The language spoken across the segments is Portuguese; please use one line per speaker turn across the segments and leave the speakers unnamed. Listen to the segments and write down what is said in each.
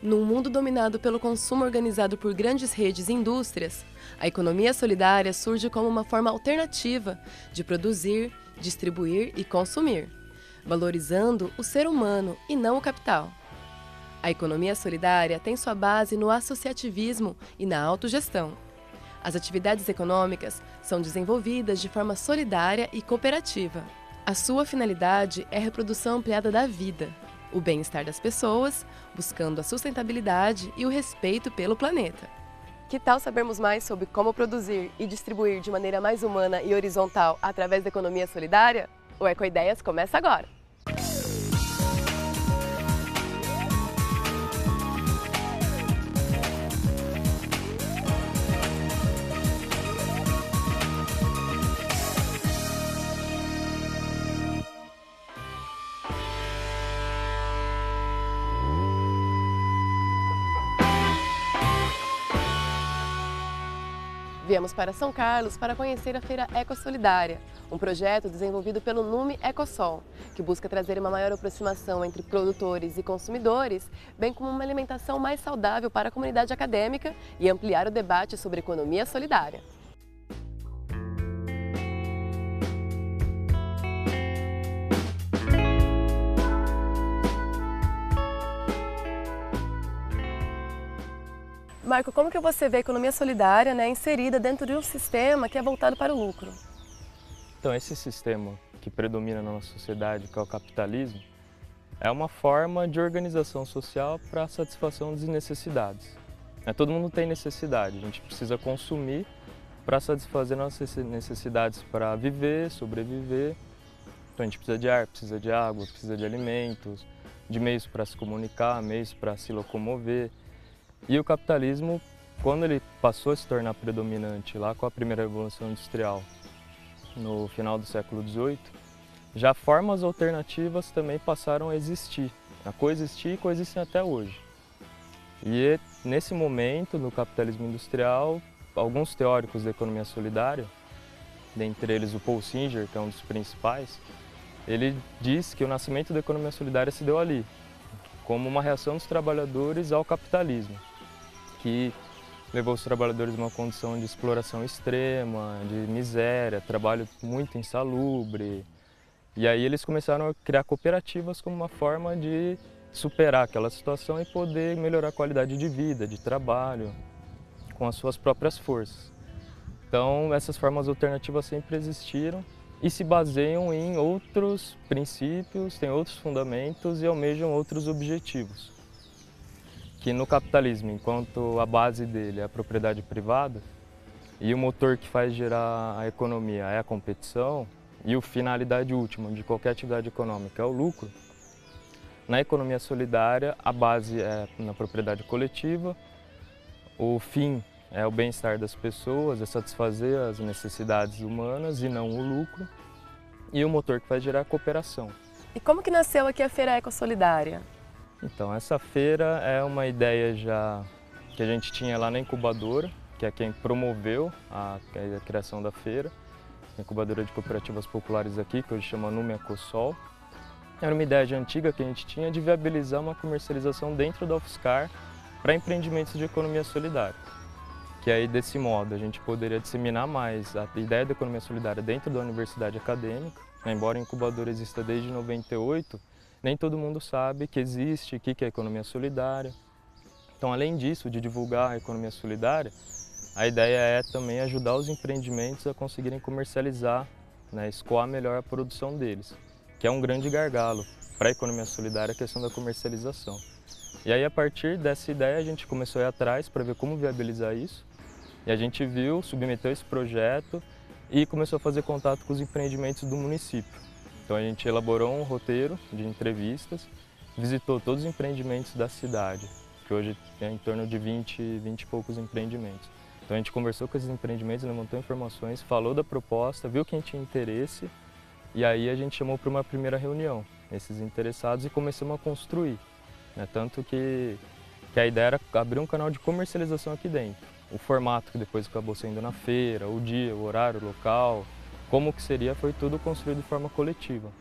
Num mundo dominado pelo consumo organizado por grandes redes e indústrias, a economia solidária surge como uma forma alternativa de produzir, distribuir e consumir, valorizando o ser humano e não o capital. A economia solidária tem sua base no associativismo e na autogestão. As atividades econômicas são desenvolvidas de forma solidária e cooperativa. A sua finalidade é a reprodução ampliada da vida, o bem-estar das pessoas, buscando a sustentabilidade e o respeito pelo planeta. Que tal sabermos mais sobre como produzir e distribuir de maneira mais humana e horizontal através da economia solidária? O Ecoideias começa agora! Viemos para São Carlos para conhecer a Feira Ecosolidária, um projeto desenvolvido pelo Nume Ecosol, que busca trazer uma maior aproximação entre produtores e consumidores, bem como uma alimentação mais saudável para a comunidade acadêmica e ampliar o debate sobre economia solidária. Marco, como que você vê a economia solidária, inserida dentro de um sistema que é voltado para o lucro?
Então, esse sistema que predomina na nossa sociedade, que é o capitalismo, é uma forma de organização social para a satisfação das necessidades. Todo mundo tem necessidade, a gente precisa consumir para satisfazer nossas necessidades para viver, sobreviver. Então, a gente precisa de ar, precisa de água, precisa de alimentos, de meios para se comunicar, meios para se locomover. E o capitalismo, quando ele passou a se tornar predominante lá com a primeira revolução industrial, no final do século XVIII, já formas alternativas também passaram a existir, a coexistir e coexistem até hoje. E nesse momento, no capitalismo industrial, alguns teóricos da economia solidária, dentre eles o Paul Singer, que é um dos principais, ele diz que o nascimento da economia solidária se deu ali, como uma reação dos trabalhadores ao capitalismo, que levou os trabalhadores a uma condição de exploração extrema, de miséria, trabalho muito insalubre. E aí eles começaram a criar cooperativas como uma forma de superar aquela situação e poder melhorar a qualidade de vida, de trabalho, com as suas próprias forças. Então, essas formas alternativas sempre existiram e se baseiam em outros princípios, têm outros fundamentos e almejam outros objetivos. Que no capitalismo, enquanto a base dele é a propriedade privada e o motor que faz girar a economia é a competição e a finalidade última de qualquer atividade econômica é o lucro, na economia solidária a base é na propriedade coletiva, o fim é o bem-estar das pessoas, é satisfazer as necessidades humanas e não o lucro, e o motor que faz girar a cooperação.
E como que nasceu aqui a Feira Ecosolidária?
Então, essa feira é uma ideia já que a gente tinha lá na incubadora, que é quem promoveu a criação da feira, a incubadora de cooperativas populares aqui, que hoje chama Nume Ecosol. Era uma ideia já antiga que a gente tinha de viabilizar uma comercialização dentro da UFSCar para empreendimentos de economia solidária. Que aí, desse modo, a gente poderia disseminar mais a ideia da economia solidária dentro da universidade acadêmica. Embora a incubadora exista desde 98, nem todo mundo sabe que existe, o que é a economia solidária. Então, além disso, de divulgar a economia solidária, a ideia é também ajudar os empreendimentos a conseguirem comercializar, escoar melhor a produção deles, que é um grande gargalo para a economia solidária, a questão da comercialização. E aí, a partir dessa ideia, a gente começou a ir atrás para ver como viabilizar isso. E a gente viu, submeteu esse projeto e começou a fazer contato com os empreendimentos do município. Então a gente elaborou um roteiro de entrevistas, visitou todos os empreendimentos da cidade, que hoje tem em torno de 20 e poucos empreendimentos. Então a gente conversou com esses empreendimentos, levantou informações, falou da proposta, viu quem tinha interesse e aí a gente chamou para uma primeira reunião esses interessados e começamos a construir. Tanto que a ideia era abrir um canal de comercialização aqui dentro. O formato que depois acabou sendo na feira, o dia, o horário, o local, como que seria, foi tudo construído de forma coletiva.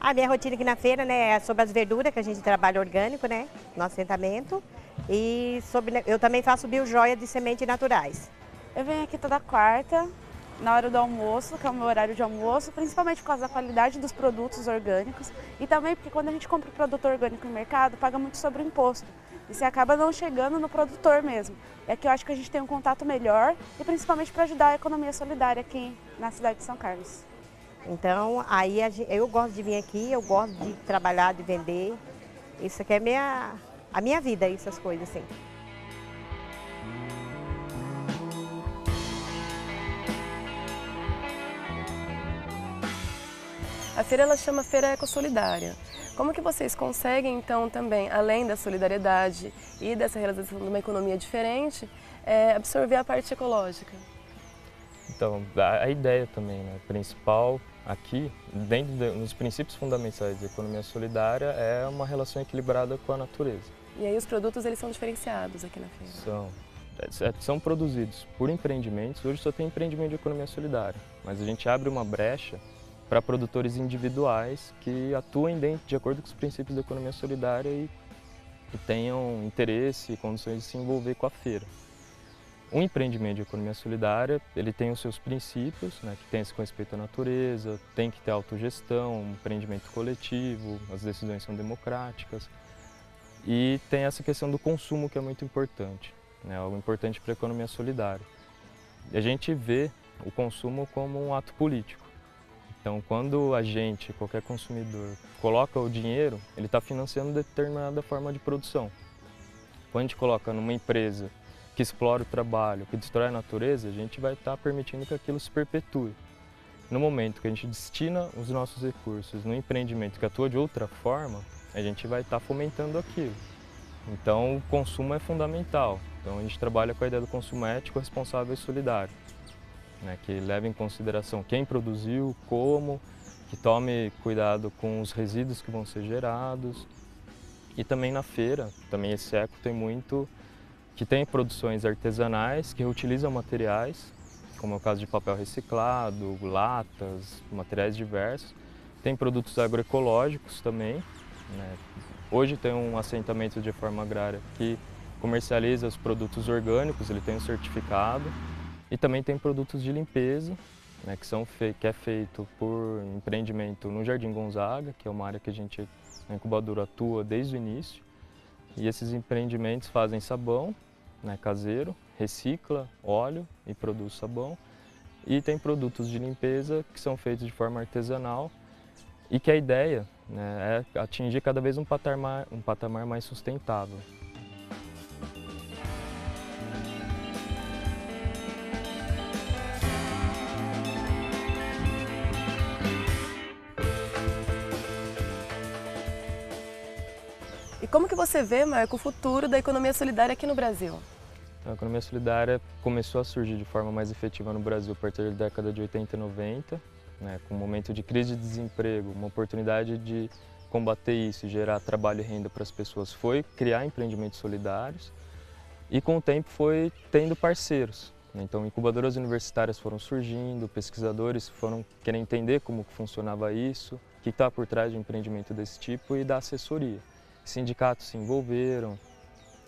A minha rotina aqui na feira, né, é sobre as verduras, que a gente trabalha orgânico, né, no assentamento. E eu também faço biojoia de sementes naturais.
Eu venho aqui toda quarta, na hora do almoço, que é o meu horário de almoço, principalmente por causa da qualidade dos produtos orgânicos e também porque quando a gente compra o produto orgânico no mercado, paga muito sobre o imposto. E você acaba não chegando no produtor mesmo. E aqui eu acho que a gente tem um contato melhor e principalmente para ajudar a economia solidária aqui na cidade de São Carlos.
Então, aí eu gosto de vir aqui, eu gosto de trabalhar, de vender. Isso aqui é a minha vida, essas coisas assim.
A feira ela chama Feira Ecossolidária. Como que vocês conseguem, então, também, além da solidariedade e dessa realização de uma economia diferente, absorver a parte ecológica?
Então, a ideia também, né, principal aqui, nos princípios fundamentais da economia solidária, é uma relação equilibrada com a natureza.
E aí os produtos eles são diferenciados aqui na feira?
São produzidos por empreendimentos, hoje só tem empreendimento de economia solidária, mas a gente abre uma brecha para produtores individuais que atuem de acordo com os princípios da economia solidária e tenham interesse e condições de se envolver com a feira. Um empreendimento de economia solidária, ele tem os seus princípios, né, que tem esse respeito à natureza, tem que ter autogestão, um empreendimento coletivo, as decisões são democráticas e tem essa questão do consumo que é muito importante, né, algo importante para a economia solidária. E a gente vê o consumo como um ato político. Então, quando a gente, qualquer consumidor, coloca o dinheiro, ele está financiando determinada forma de produção. Quando a gente coloca numa empresa que explora o trabalho, que destrói a natureza, a gente vai estar permitindo que aquilo se perpetue. No momento que a gente destina os nossos recursos no empreendimento que atua de outra forma, a gente vai estar fomentando aquilo. Então, o consumo é fundamental. Então, a gente trabalha com a ideia do consumo ético, responsável e solidário, né, que leva em consideração quem produziu, como, que tome cuidado com os resíduos que vão ser gerados. E também na feira, também esse eco tem muito, que tem produções artesanais que reutilizam materiais, como é o caso de papel reciclado, latas, materiais diversos. Tem produtos agroecológicos também, né. Hoje tem um assentamento de reforma agrária que comercializa os produtos orgânicos, ele tem um certificado. E também tem produtos de limpeza, né, que é feito por empreendimento no Jardim Gonzaga, que é uma área que a incubadora atua desde o início. E esses empreendimentos fazem sabão, né, caseiro, recicla óleo e produz sabão. E tem produtos de limpeza que são feitos de forma artesanal e que a ideia, né, é atingir cada vez um patamar mais sustentável.
E como que você vê, Marco, o futuro da economia solidária aqui no Brasil?
A economia solidária começou a surgir de forma mais efetiva no Brasil a partir da década de 80 e 90, né, com um momento de crise de desemprego, uma oportunidade de combater isso e gerar trabalho e renda para as pessoas foi criar empreendimentos solidários e com o tempo foi tendo parceiros. Então incubadoras universitárias foram surgindo, pesquisadores foram querer entender como funcionava isso, o que está por trás de um empreendimento desse tipo e da assessoria. Sindicatos se envolveram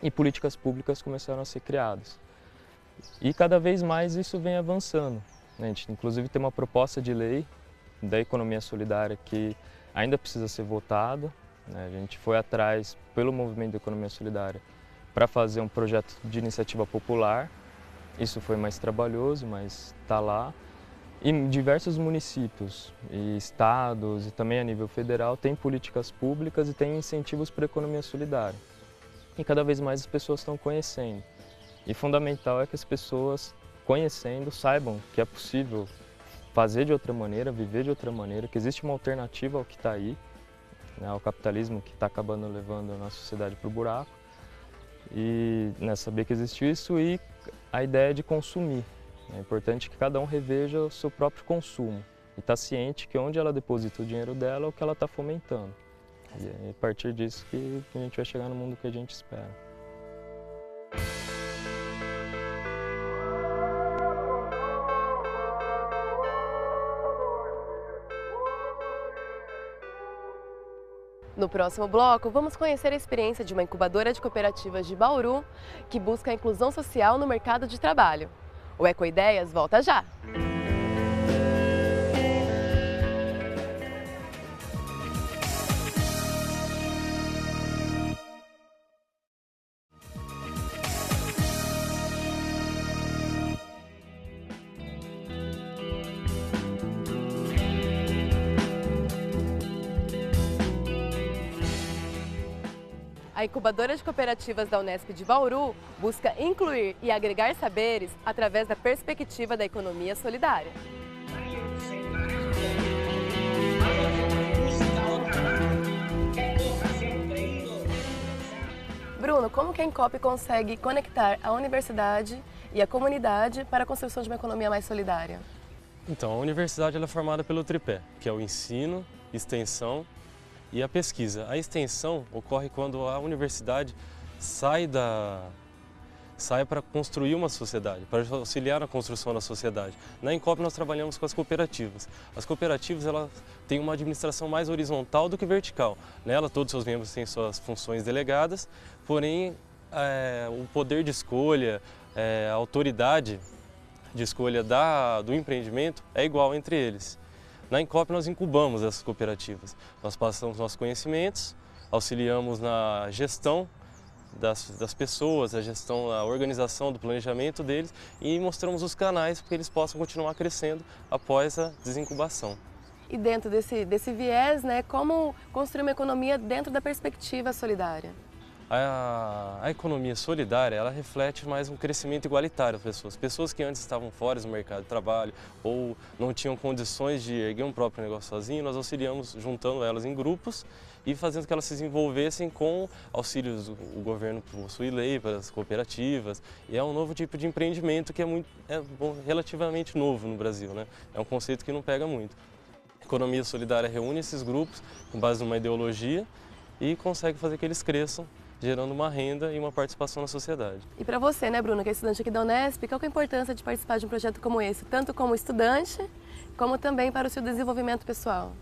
e políticas públicas começaram a ser criadas. E cada vez mais isso vem avançando. A gente, inclusive, tem uma proposta de lei da economia solidária que ainda precisa ser votada. A gente foi atrás, pelo movimento da economia solidária, para fazer um projeto de iniciativa popular. Isso foi mais trabalhoso, mas está lá. E diversos municípios e estados e também a nível federal têm políticas públicas e têm incentivos para a economia solidária. E cada vez mais as pessoas estão conhecendo. E fundamental é que as pessoas, conhecendo, saibam que é possível fazer de outra maneira, viver de outra maneira, que existe uma alternativa ao que está aí, né, ao capitalismo que está acabando levando a nossa sociedade para o buraco. E saber que existe isso e a ideia de consumir. É importante que cada um reveja o seu próprio consumo e está ciente que onde ela deposita o dinheiro dela é o que ela está fomentando. E é a partir disso que a gente vai chegar no mundo que a gente espera.
No próximo bloco, vamos conhecer a experiência de uma incubadora de cooperativas de Bauru que busca a inclusão social no mercado de trabalho. O Ecoideias volta já! A incubadora de cooperativas da Unesp de Bauru busca incluir e agregar saberes através da perspectiva da economia solidária. Bruno, como que a Incop consegue conectar a universidade e a comunidade para a construção de uma economia mais solidária?
Então, a universidade ela é formada pelo tripé, que é o ensino, extensão e a pesquisa. A extensão ocorre quando a universidade sai para construir uma sociedade, para auxiliar na construção da sociedade. Na Incop nós trabalhamos com as cooperativas. As cooperativas elas têm uma administração mais horizontal do que vertical. Nela todos os seus membros têm suas funções delegadas, porém o poder de escolha, a autoridade de escolha do empreendimento é igual entre eles. Na Incop nós incubamos essas cooperativas, nós passamos nossos conhecimentos, auxiliamos na gestão das pessoas, a gestão, a organização do planejamento deles e mostramos os canais para que eles possam continuar crescendo após a desincubação.
E dentro desse viés, né, como construir uma economia dentro da perspectiva solidária?
A economia solidária, ela reflete mais um crescimento igualitário das pessoas. Pessoas que antes estavam fora do mercado de trabalho ou não tinham condições de erguer um próprio negócio sozinho, nós auxiliamos juntando elas em grupos e fazendo que elas se desenvolvessem com auxílios do governo possui lei para as cooperativas. E é um novo tipo de empreendimento que relativamente novo no Brasil, né? É um conceito que não pega muito. A economia solidária reúne esses grupos com base numa ideologia e consegue fazer que eles cresçam, gerando uma renda e uma participação na sociedade.
E para você, né, Bruno, que é estudante aqui da Unesp, qual que é a importância de participar de um projeto como esse, tanto como estudante, como também para o seu desenvolvimento pessoal?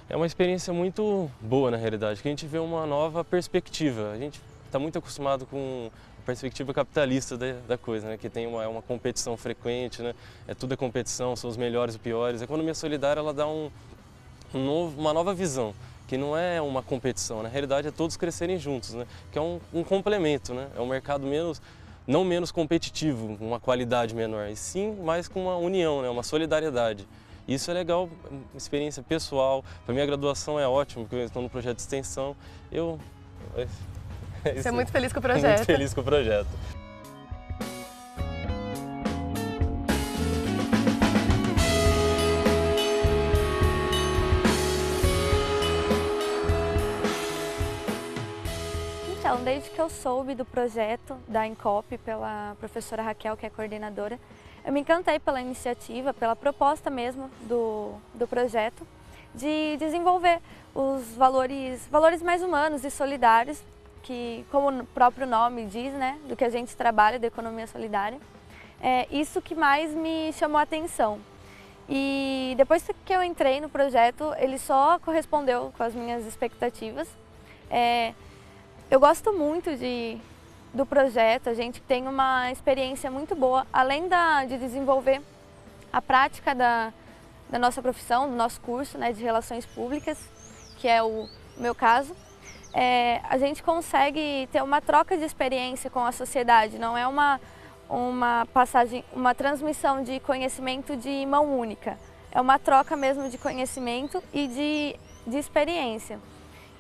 É uma experiência muito boa, na realidade, que a gente vê uma nova perspectiva. A gente está muito acostumado com a perspectiva capitalista da coisa, né, que tem uma competição frequente, né, tudo é competição, são os melhores e piores. A economia solidária ela dá uma nova visão, que não é uma competição, na realidade é todos crescerem juntos, né? Que é um complemento, né? É um mercado não menos competitivo, com uma qualidade menor, e sim mais com uma união, né? Uma solidariedade. Isso é legal, uma experiência pessoal, para minha graduação é ótimo, porque eu estou no projeto de extensão,
Você é muito feliz com o projeto?
Muito feliz com o projeto.
Então, desde que eu soube do projeto da Incop pela professora Raquel, que é coordenadora, eu me encantei pela iniciativa, pela proposta mesmo do projeto de desenvolver os valores mais humanos e solidários, que, como o próprio nome diz, né, do que a gente trabalha, da economia solidária. É isso que mais me chamou a atenção. E depois que eu entrei no projeto, ele só correspondeu com as minhas expectativas. Eu gosto muito do projeto, a gente tem uma experiência muito boa, além de desenvolver a prática da nossa profissão, do nosso curso, né, de Relações Públicas, que é o meu caso. A gente consegue ter uma troca de experiência com a sociedade, não é uma transmissão de conhecimento de mão única, é uma troca mesmo de conhecimento e de experiência.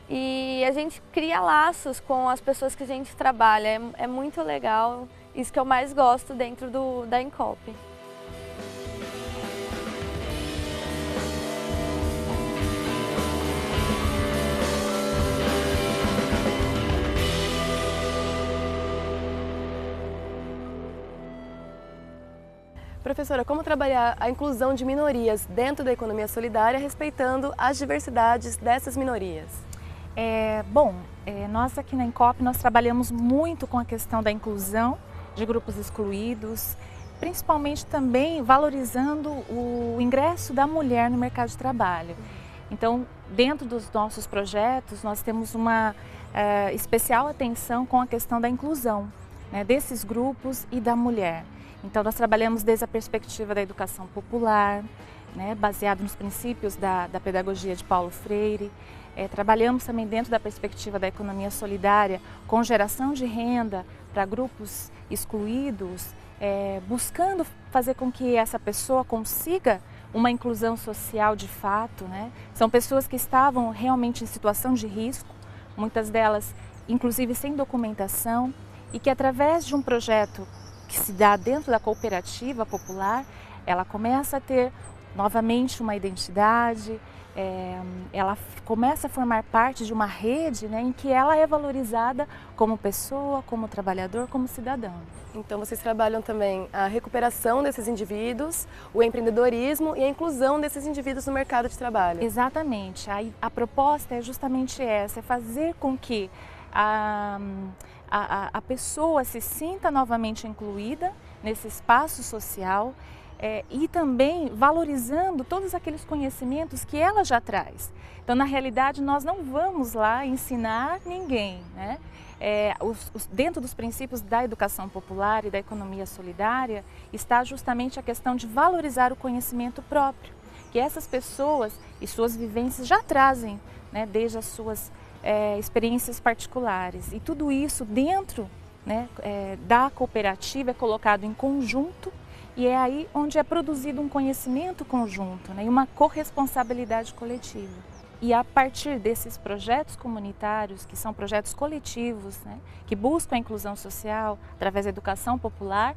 E a gente cria laços com as pessoas que a gente trabalha, é muito legal, isso que eu mais gosto dentro da Incop.
Professora, como trabalhar a inclusão de minorias dentro da economia solidária, respeitando as diversidades dessas minorias?
Nós aqui na Incop nós trabalhamos muito com a questão da inclusão de grupos excluídos, principalmente também valorizando o ingresso da mulher no mercado de trabalho. Então, dentro dos nossos projetos, nós temos uma especial atenção com a questão da inclusão, né, desses grupos e da mulher. Então, nós trabalhamos desde a perspectiva da educação popular, né, baseado nos princípios da pedagogia de Paulo Freire. Trabalhamos também dentro da perspectiva da economia solidária, com geração de renda para grupos excluídos, buscando fazer com que essa pessoa consiga uma inclusão social de fato, né? São pessoas que estavam realmente em situação de risco, muitas delas inclusive sem documentação, e que através de um projeto que se dá dentro da cooperativa popular, ela começa a ter novamente uma identidade, ela começa a formar parte de uma rede, né, em que ela é valorizada como pessoa, como trabalhador, como cidadão.
Então vocês trabalham também a recuperação desses indivíduos, o empreendedorismo e a inclusão desses indivíduos no mercado de trabalho.
Exatamente. A proposta é justamente essa, é fazer com que a pessoa se sinta novamente incluída nesse espaço social, e também valorizando todos aqueles conhecimentos que ela já traz. Então, na realidade, nós não vamos lá ensinar ninguém, né? Dentro dos princípios da educação popular e da economia solidária está justamente a questão de valorizar o conhecimento próprio, que essas pessoas e suas vivências já trazem, né, desde as suas experiências particulares. E tudo isso dentro, né, da cooperativa é colocado em conjunto, e é aí onde é produzido um conhecimento conjunto, né, e uma corresponsabilidade coletiva. E a partir desses projetos comunitários, que são projetos coletivos, né, que buscam a inclusão social através da educação popular,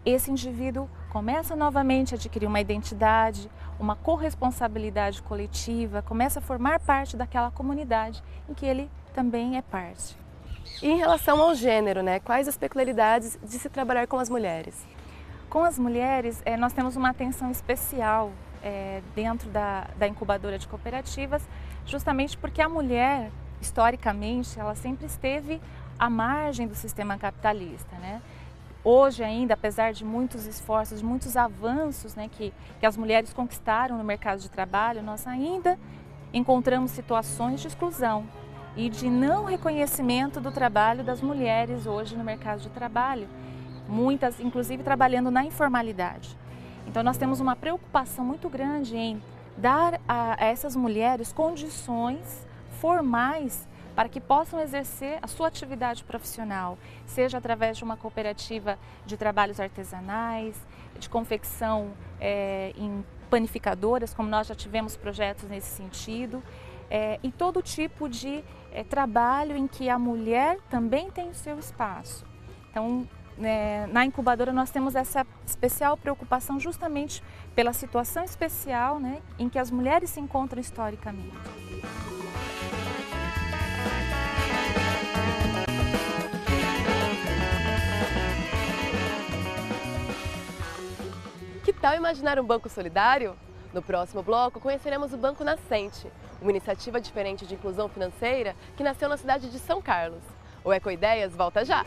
esse indivíduo começa novamente a adquirir uma identidade, uma corresponsabilidade coletiva, começa a formar parte daquela comunidade em que ele também é parte.
E em relação ao gênero, né, quais as peculiaridades de se trabalhar com as mulheres?
Com as mulheres, nós temos uma atenção especial dentro da incubadora de cooperativas, justamente porque a mulher, historicamente, ela sempre esteve à margem do sistema capitalista, né? Hoje ainda, apesar de muitos esforços, de muitos avanços, né, que as mulheres conquistaram no mercado de trabalho, nós ainda encontramos situações de exclusão e de não reconhecimento do trabalho das mulheres hoje no mercado de trabalho. Muitas, inclusive, trabalhando na informalidade. Então, nós temos uma preocupação muito grande em dar a essas mulheres condições formais para que possam exercer a sua atividade profissional, seja através de uma cooperativa de trabalhos artesanais, de confecção em panificadoras, como nós já tivemos projetos nesse sentido, e todo tipo de trabalho em que a mulher também tem o seu espaço. Então, na incubadora nós temos essa especial preocupação justamente pela situação especial, né, em que as mulheres se encontram historicamente.
Que tal imaginar um banco solidário? No próximo bloco, conheceremos o Banco Nascente, uma iniciativa diferente de inclusão financeira que nasceu na cidade de São Carlos. O Ecoideias volta já!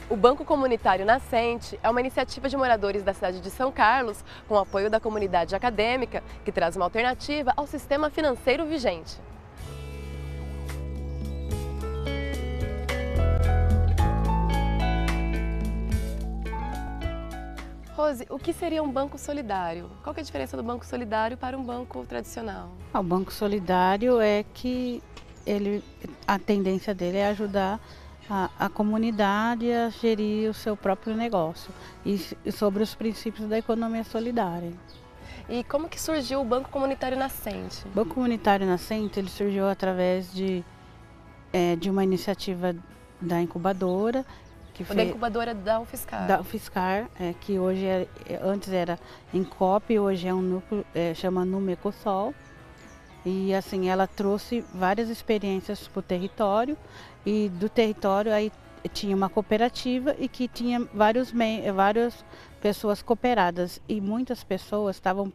O Banco Comunitário Nascente é uma iniciativa de moradores da cidade de São Carlos, com apoio da comunidade acadêmica, que traz uma alternativa ao sistema financeiro vigente. Rose, o que seria um banco solidário? Qual que é a diferença do banco solidário para um banco tradicional?
O banco solidário é que a tendência dele é ajudar a comunidade a gerir o seu próprio negócio e sobre os princípios da economia solidária.
E como que surgiu o Banco Comunitário Nascente?
O Banco Comunitário Nascente ele surgiu através de uma iniciativa da incubadora.
Da incubadora da UFSCar.
Da UFSCar, que hoje antes era Encop, hoje é um núcleo, chama Numecosol. E assim, ela trouxe várias experiências para o território e do território aí tinha uma cooperativa e que tinha várias pessoas cooperadas e muitas pessoas estavam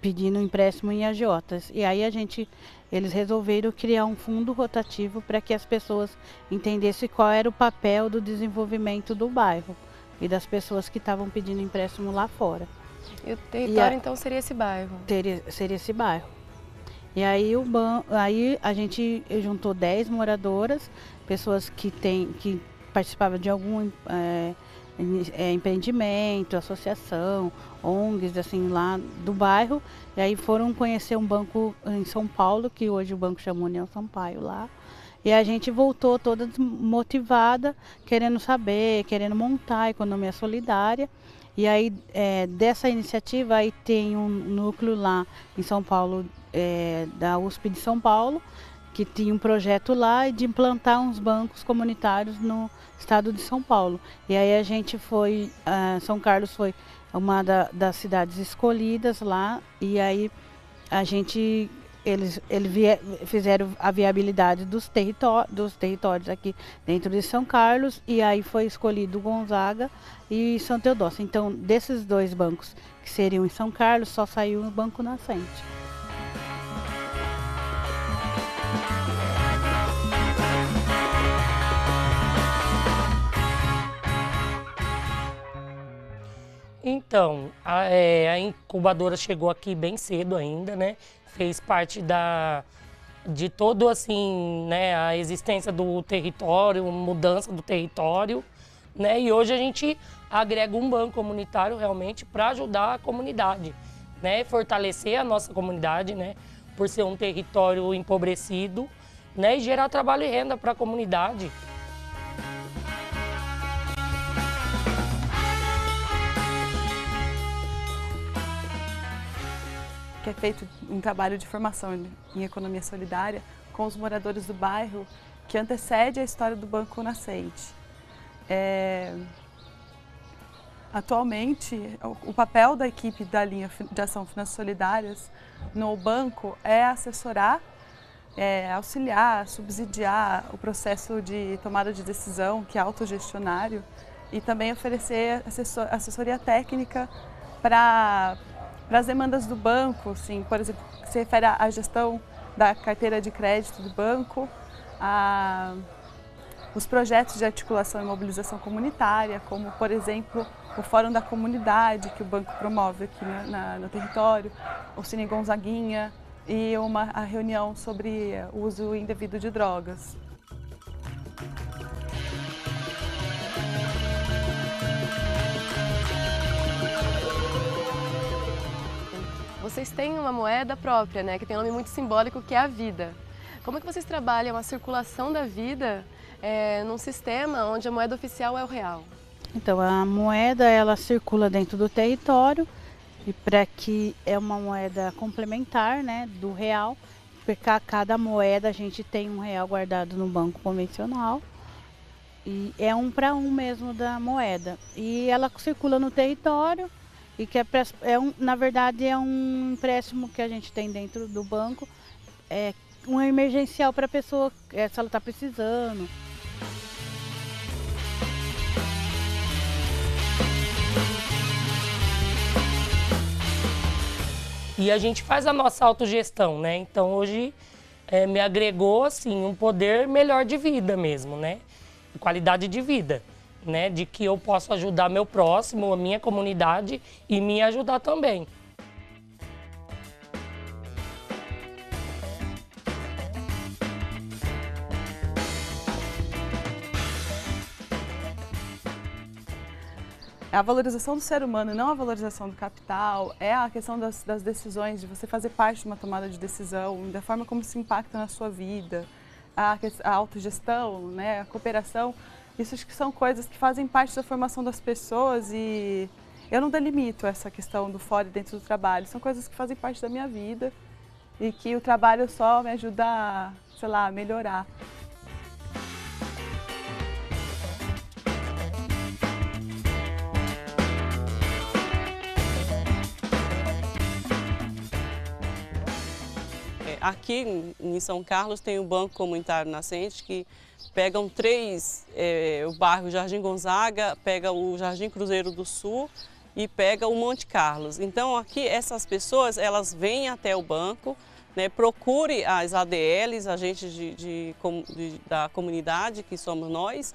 pedindo empréstimo em agiotas. E aí eles resolveram criar um fundo rotativo para que as pessoas entendessem qual era o papel do desenvolvimento do bairro e das pessoas que estavam pedindo empréstimo lá fora.
E o território, então, seria esse bairro?
Seria esse bairro. E aí, aí a gente juntou 10 moradoras, pessoas que participavam de algum empreendimento, associação, ONGs, assim, lá do bairro. E aí foram conhecer um banco em São Paulo, que hoje o banco chama União Sampaio lá. E a gente voltou toda motivada, querendo saber, querendo montar a economia solidária. E aí, dessa iniciativa, aí tem um núcleo lá em São Paulo, da USP de São Paulo, que tinha um projeto lá de implantar uns bancos comunitários no estado de São Paulo. E aí a gente foi, São Carlos foi uma das cidades escolhidas lá, e aí eles fizeram a viabilidade dos territórios aqui dentro de São Carlos, e aí foi escolhido Gonzaga e São Teodósio. Então, desses 2 bancos que seriam em São Carlos, só saiu o Banco Nascente.
Então, a incubadora chegou aqui bem cedo ainda, né? Fez parte de todo, assim, né, a existência do território, mudança do território, né? E hoje a gente agrega um banco comunitário realmente para ajudar a comunidade, né? Fortalecer a nossa comunidade, né? Por ser um território empobrecido, né? E gerar trabalho e renda para a comunidade.
Que é feito um trabalho de formação em economia solidária com os moradores do bairro, que antecede a história do Banco Nascente. Atualmente, o papel da equipe da linha de ação Finanças Solidárias no banco é assessorar, auxiliar, subsidiar o processo de tomada de decisão, que é autogestionário, e também oferecer assessoria técnica para as demandas do banco, assim, por exemplo, que se refere à gestão da carteira de crédito do banco, os projetos de articulação e mobilização comunitária, como, por exemplo, o Fórum da Comunidade, que o banco promove aqui no território, o Cine Gonzaguinha e a reunião sobre o uso indevido de drogas.
Vocês têm uma moeda própria, né, que tem um nome muito simbólico, que é a vida. Como é que vocês trabalham a circulação da vida num sistema onde a moeda oficial é o real?
Então, a moeda, ela circula dentro do território, e para que é uma moeda complementar, né, do real, porque cada moeda a gente tem um real guardado no banco convencional, e é 1 para 1 mesmo da moeda. E ela circula no território, e que na verdade é um empréstimo que a gente tem dentro do banco, um emergencial para a pessoa, se ela está precisando.
E a gente faz a nossa autogestão, né? Então hoje me agregou assim um poder melhor de vida mesmo, né? Qualidade de vida, né? De que eu posso ajudar meu próximo, a minha comunidade e me ajudar também.
A valorização do ser humano, não a valorização do capital, é a questão das decisões, de você fazer parte de uma tomada de decisão, da forma como se impacta na sua vida, a autogestão, né, a cooperação. Isso acho que são coisas que fazem parte da formação das pessoas, e eu não delimito essa questão do fora e dentro do trabalho. São coisas que fazem parte da minha vida e que o trabalho só me ajuda a, sei lá, a melhorar.
Aqui em São Carlos tem o Banco Comunitário Nascente, que pegam o bairro Jardim Gonzaga, pega o Jardim Cruzeiro do Sul e pega o Monte Carlos. Então aqui essas pessoas, elas vêm até o banco, né, procure as ADLs, agentes da comunidade, que somos nós,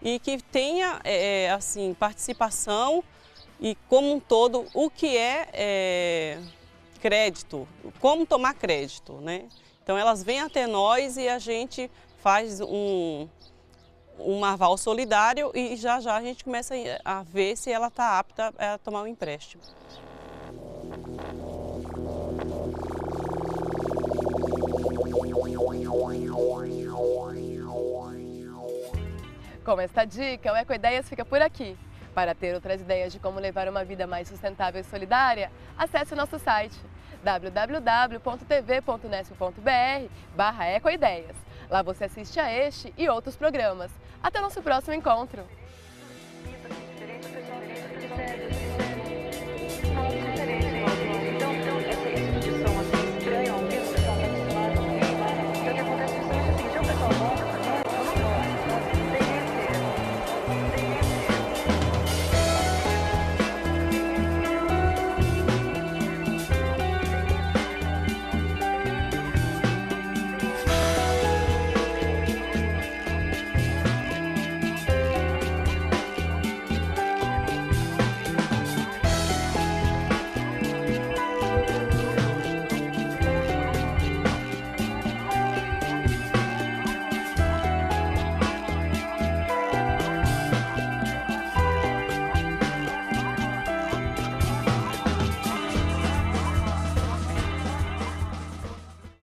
e que tenha assim, participação e como um todo o que é crédito, como tomar crédito, né? Então elas vêm até nós e a gente faz um aval solidário e já a gente começa a ver se ela está apta a tomar um empréstimo.
Com esta dica, o Ecoideias fica por aqui. Para ter outras ideias de como levar uma vida mais sustentável e solidária, acesse o nosso site www.tv.unesp.br/ecoideias. Lá você assiste a este e outros programas. Até o nosso próximo encontro!